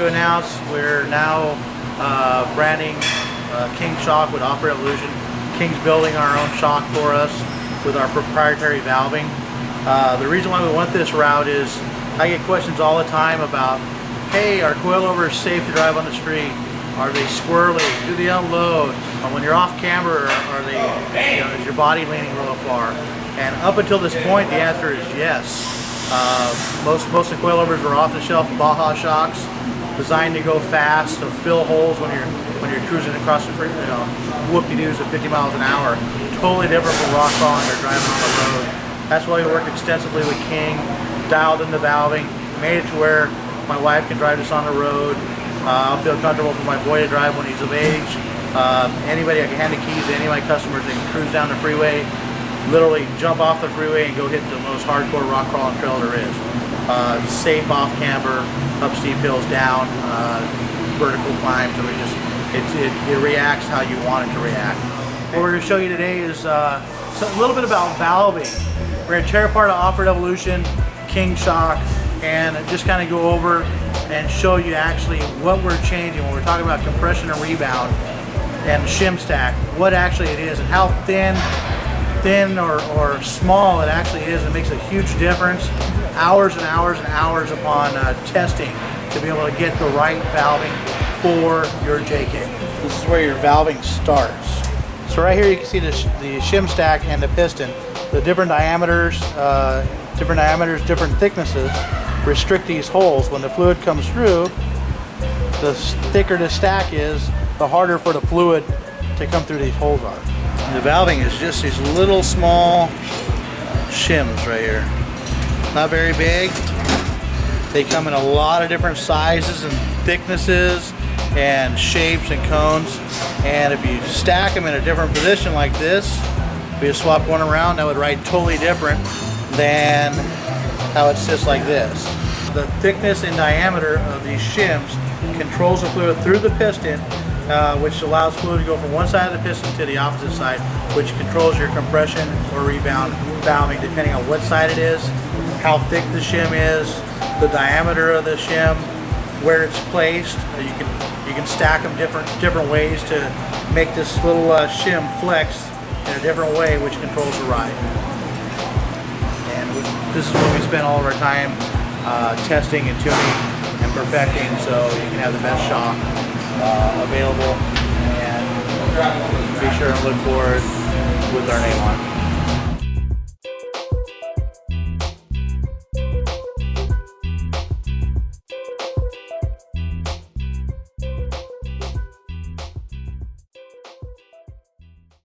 to announce we're now branding King shock with Opera Evolution. King's building our own shock for us with our proprietary valving. The reason why we went this route is I get questions all the time about, hey, are coilovers safe to drive on the street? Are they squirrely? Do they unload? When you're off camber, are they, is your body leaning real far? And up until this point, the answer is yes. Most of the coilovers are off-the-shelf Baja shocks, designed to go fast, to fill holes when you're cruising across the freeway, whoop-de-doos at 50 miles an hour. Totally different from rock crawling or driving on the road. That's why we worked extensively with King, dialed in the valving, made it to where my wife can drive this on the road. I'll feel comfortable for my boy to drive when he's of age. Anybody, I can hand the keys to any of my customers. They can cruise down the freeway, literally jump off the freeway and go hit the most hardcore rock crawling trail there is. Safe off camber, up steep hills, down, vertical climbs. I mean, it reacts how you want it to react. What we're going to show you today is a little bit about valving. We're going to tear apart an Opera Evolution King shock and just kind of go over and show you actually what we're changing when we're talking about compression and rebound and shim stack, what actually it is and how thin or small it actually is. It makes a huge difference. Hours and hours and hours upon testing to be able to get the right valving for your JK. This is where your valving starts. So right here you can see the shim stack and the piston. The different diameters, different thicknesses restrict these holes. When the fluid comes through, the thicker the stack is, the harder for the fluid to come through these holes are. And the valving is just these little small shims right here. Not very big. They come in a lot of different sizes and thicknesses and shapes and cones. And if you stack them in a different position like this, if you swap one around, that would ride totally different than how it sits like this. The thickness and diameter of these shims controls the fluid through the piston, which allows fluid to go from one side of the piston to the opposite side, which controls your compression or rebound valving depending on what side it is, how thick the shim is, the diameter of the shim, where it's placed. You can stack them different ways to make this little shim flex in a different way, which controls the ride. And this is what we spend all of our time testing and tuning and perfecting, so you can have the best shock available. And be sure and look for it with our name on it.